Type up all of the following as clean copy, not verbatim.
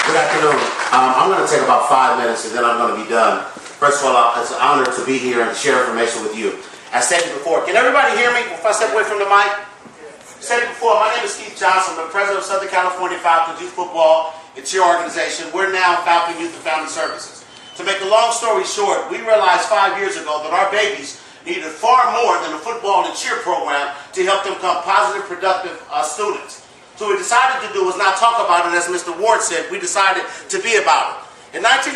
Good afternoon. I'm going to take about 5 minutes and then I'm going to be done. First of all, it's an honor to be here and share information with you. As stated before, can everybody hear me if I step away from the mic? Stated before, my name is Keith Johnson. I'm the president of Southern California Falcons Youth Football. It's your organization. We're now Falcon Youth and Family Services. To make a long story short, we realized 5 years ago that our babies needed far more than a football and cheer program to help them become positive, productive students. So what we decided to do was not talk about it, as Mr. Ward said. We decided to be about it. In 1987,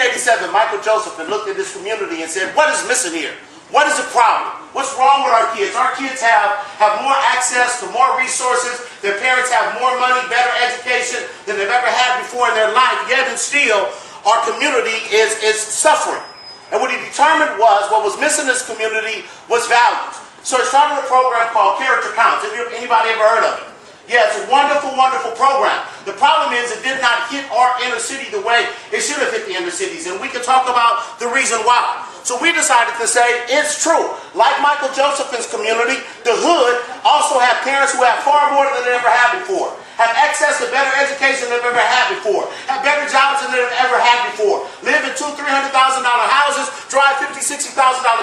Michael Josephson looked at this community and said, what is missing here? What is the problem? What's wrong with our kids? Our kids have more access to more resources. Their parents have more money, better education than they've ever had before in their life. Yet and still, our community is suffering. And what he determined was, what was missing in this community was values. So he started a program called Character Counts. Anybody ever heard of it? Yeah, it's a wonderful, wonderful program. The problem is it did not hit our inner city the way it should have hit the inner cities. And we can talk about the reason why. So we decided to say, it's true. Like Michael Josephson's community, the hood also have parents who have far more than they ever had before. Have access to better education than they've ever had before. Have better jobs than they've ever had before. Live in $200,000, $300,000 houses, drive $50,000, $60,000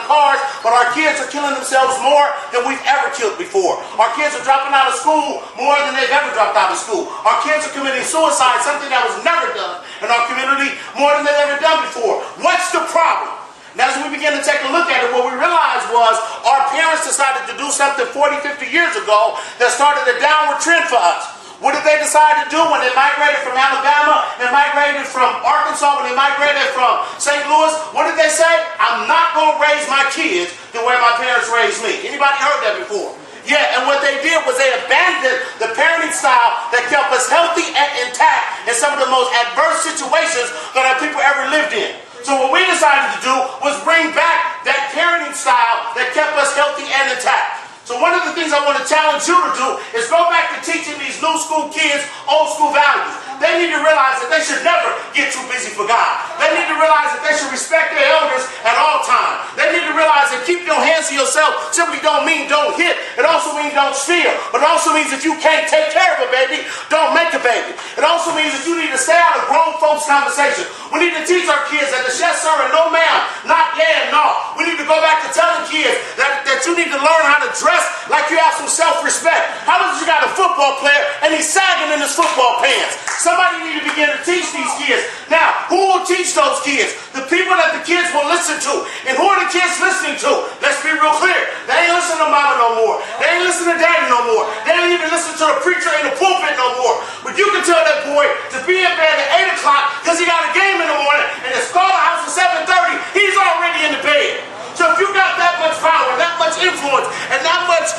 cars, but our kids are killing themselves more than we've ever killed before. Our kids are dropping out of school more than they've ever dropped out of school. Our kids are committing suicide, something that was never done in our community, more than they've ever done before. What's the problem? And as we began to take a look at it, what we realized was our parents decided to do something 40, 50 years ago that started a downward trend for us. What did they decide to do when they migrated from Alabama, they migrated from Arkansas, when they migrated from St. Louis? What did they say? I'm not going to raise my kids the way my parents raised me. Anybody heard that before? Yeah, and what they did was they abandoned the parenting style that kept us healthy and intact in some of the most adverse situations that our people ever lived in. So what we decided to do was bring back that parenting style that kept us healthy and intact. So one of the things I want to challenge you to do is go back to teaching these new school kids old school values. They need to realize that they should never get too busy for God. They need to realize that they should respect their elders at all times. They need to realize that keep your hands to yourself simply don't mean don't hit. It also means don't steal. But it also means if you can't take care of a baby, don't make a baby. It also means that you need to stay out of grown folks' conversation. We need to teach our kids that the yes sir and no ma'am, not yeah and no. We need to go back to telling kids that you need to learn how to dress like you have some self-respect. How about you got a football player and he's sagging in his football pants? Somebody need to begin to teach these kids. Now, who will teach those kids? The people that the kids will listen to. And who are the kids listening to? Let's be real clear. They ain't listening to mama no more. They ain't listening to daddy no more. They ain't even listening to the preacher in the pulpit no more. But you can tell that boy to be in bed at 8 o'clock because he got a game in the morning and it's called the house at 7:30. He's already in the bed. So if you got that much power, that much influence, and that much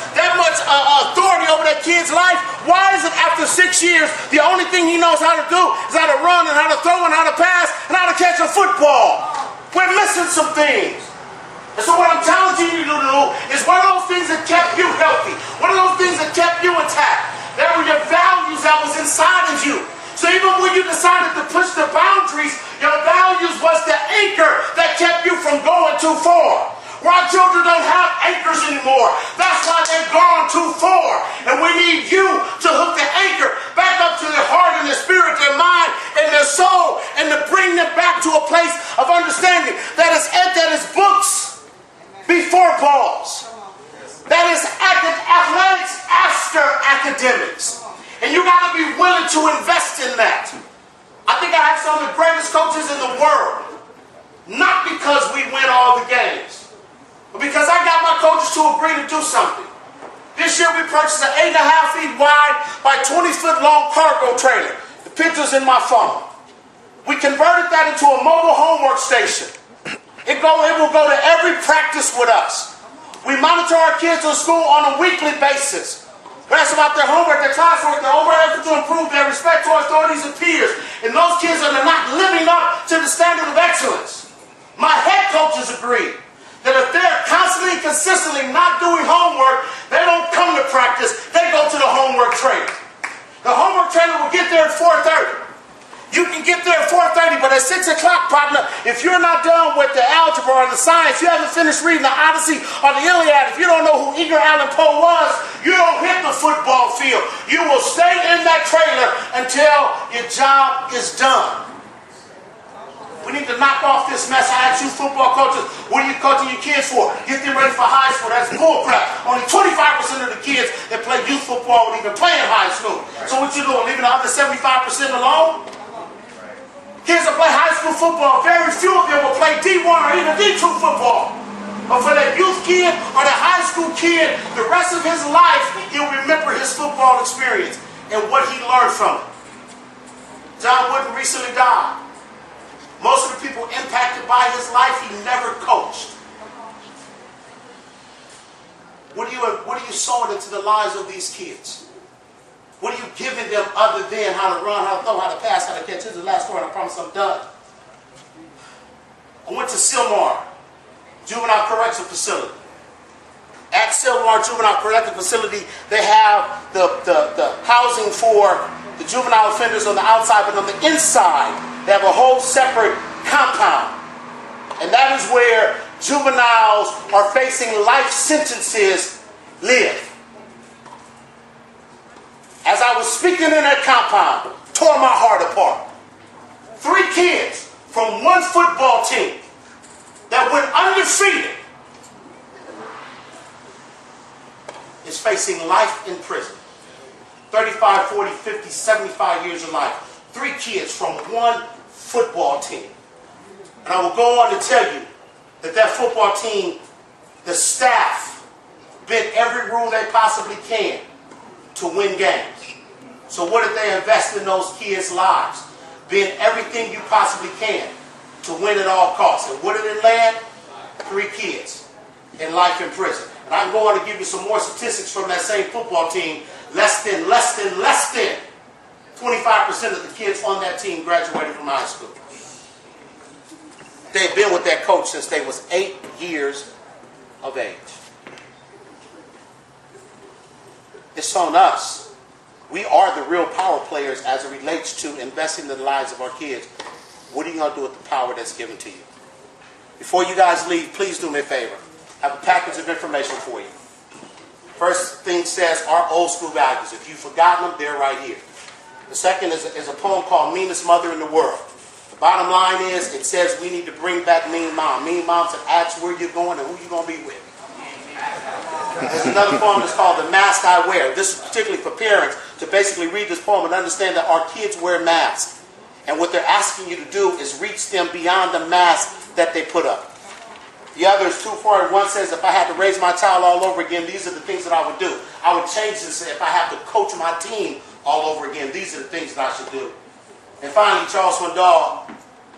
authority over that kid's life, why is it after 6 years, the only thing he knows how to do is how to run and how to throw and how to pass and how to catch a football? We're missing some things. And so what I'm challenging you to do is one of those things that kept you healthy, one of those things that kept you intact. That were your values that was inside of you. So even when you decided to push the boundaries, your values was the anchor that kept you from going too far. Where our children don't have anchors anymore. That's why they've gone too far. And we need you to hook the anchor back up to their heart and their spirit, their mind, and their soul, and to bring them back to a place of understanding that is books before balls. That is athletics after academics. And you got to be willing to invest in that. I think I have some of the greatest coaches in the world. Not because we win all the games, but because I got my coaches to agree to do something. This year we purchased an 8.5 feet wide by 20-foot long cargo trailer. The picture's in my phone. We converted that into a mobile homework station. It will go to every practice with us. We monitor our kids in school on a weekly basis. We ask about their homework, their classwork, their overall effort to improve their respect to our authorities and peers. And those kids that are not living up to the standard of excellence. My head coaches agree that if they're constantly and consistently not doing homework, they don't come to practice, they go to the homework trailer. The homework trailer will get there at 4:30. You can get there at 4:30, but at 6 o'clock, partner, if you're not done with the algebra or the science, you haven't finished reading the Odyssey or the Iliad, if you don't know who Edgar Allan Poe was, you don't hit the football field. You will stay in that trailer until your job is done. We need to knock off this mess. I ask you football coaches, what are you coaching your kids for? Get them ready for high school. That's bullcrap. Only 25% of the kids that play youth football would even play in high school. So what you doing, leaving the other 75% alone? Kids that play high school football, very few of them will play D1 or even D2 football. But for that youth kid or that high school kid, the rest of his life, he'll remember his football experience and what he learned from it. John Wooden recently died. Most of the people impacted by his life, he never coached. What are you sowing into the lives of these kids? What are you giving them other than how to run, how to throw, how to pass, how to catch? This is the last story, and I promise I'm done. I went to Silmar Juvenile Correctional Facility. At Silmar Juvenile Correctional Facility, they have the housing for the juvenile offenders on the outside, but on the inside, they have a whole separate compound. And that is where juveniles are facing life sentences live. As I was speaking in that compound, tore my heart apart. 3 kids from one football team that went undefeated is facing life in prison. 35, 40, 50, 75 years of life. 3 kids from one football team. And I will go on to tell you that football team, the staff, bent every rule they possibly can to win games. So what did they invest in those kids' lives? Bend everything you possibly can to win at all costs. And what did it land? 3 kids in life in prison. And I can go on to give you some more statistics from that same football team. Less than 25% of the kids on that team graduated from high school. They've been with that coach since they was 8 years of age. It's on us. We are the real power players as it relates to investing in the lives of our kids. What are you going to do with the power that's given to you? Before you guys leave, please do me a favor. I have a package of information for you. First thing says our old school values. If you've forgotten them, they're right here. The second is a poem called Meanest Mother in the World. The bottom line is, it says we need to bring back Mean Mom. Mean Mom said, ask where you're going and who you're going to be with. There's another poem that's called The Mask I Wear. This is particularly for parents to basically read this poem and understand that our kids wear masks. And what they're asking you to do is reach them beyond the mask that they put up. The other is 2-part. One says, if I had to raise my child all over again, these are the things that I would do. I would change this if I have to coach my team all over again. These are the things that I should do. And finally, Charles Swindoll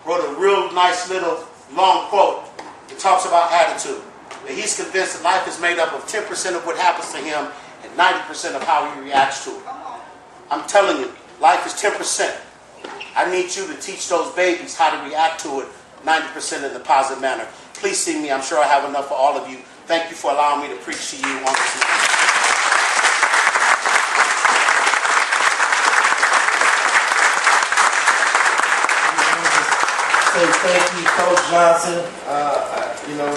wrote a real nice little long quote. It talks about attitude. That he's convinced that life is made up of 10% of what happens to him and 90% of how he reacts to it. I'm telling you, life is 10%. I need you to teach those babies how to react to it 90% in a positive manner. Please see me. I'm sure I have enough for all of you. Thank you for allowing me to preach to you on this evening. Thank you, Coach Johnson.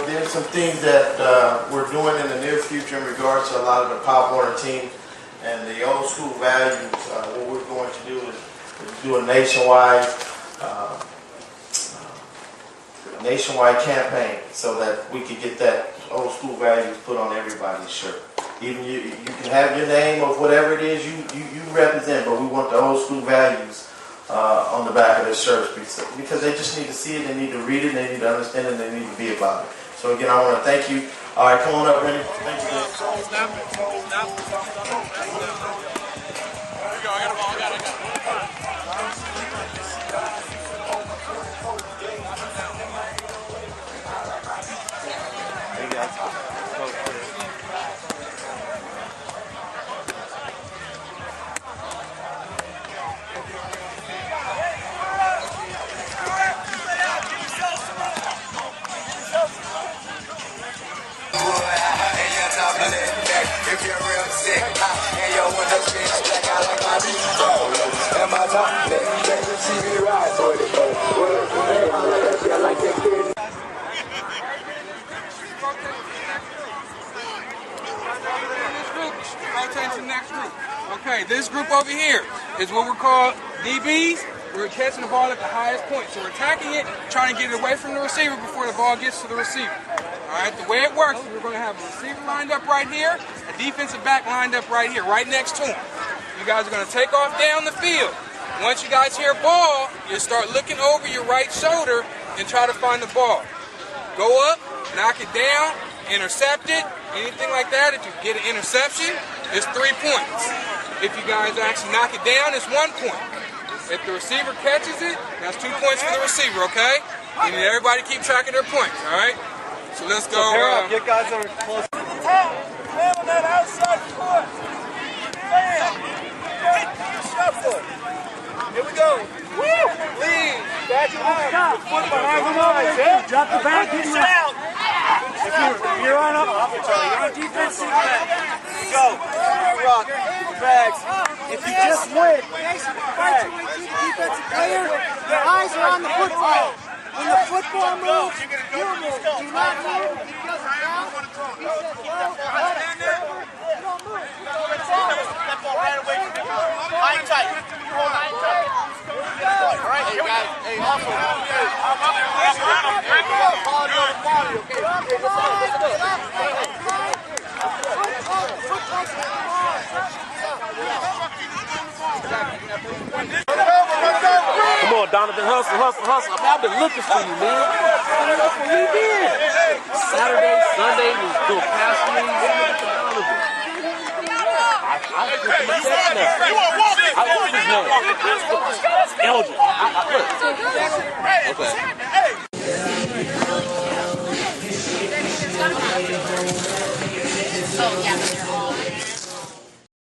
There's some things that we're doing in the near future in regards to a lot of the Pop Warner team and the old school values. What we're going to do is do a nationwide campaign so that we can get that old school values put on everybody's shirt. Even you can have your name of whatever it is you represent, but we want the old school values on the back of their shirts because they just need to see it, they need to read it, they need to understand it, and they need to be about it. So again, I want to thank you. All right, come on up, Randy. Thank you. If you're real sick, and you want to spin like I like my beat. And my top, let me see me ride for it. I like that kid. Rotate to the next group. Okay, this group over here is what we're called DBs. we're catching the ball at the highest point. So we're attacking it, trying to get it away from the receiver before the ball gets to the receiver. All right, the way it works is we're going to have a receiver lined up right here, a defensive back lined up right here, right next to him. You guys are going to take off down the field. Once you guys hear ball, you start looking over your right shoulder and try to find the ball. Go up, knock it down, intercept it, anything like that. If you get an interception, it's 3 points. If you guys actually knock it down, it's 1 point. If the receiver catches it, that's 2 points for the receiver, okay? You need everybody to keep track of their points, all right? So let's go. Get guys that are close. Bam on that outside foot. Bam. Shuffle. Here we go. Woo! Lead. Back to the foot behind the line. Drop the back. Out. You're on up. You're on defense. Go. Rock. Bags. If you just win, defensive player, your eyes are on the football. When the football moves, you move. Do not move. He does it down. He says go. You don't move. That ball right away from the high tight. You hold high tight. All right, here we go. Hey, also. Come on, Donovan, hustle. I mean, I've been looking for you, man. Look where you been. Saturday, Sunday, was doing pass leagues. I put my text now. I want his name. Elgin. Look. Okay.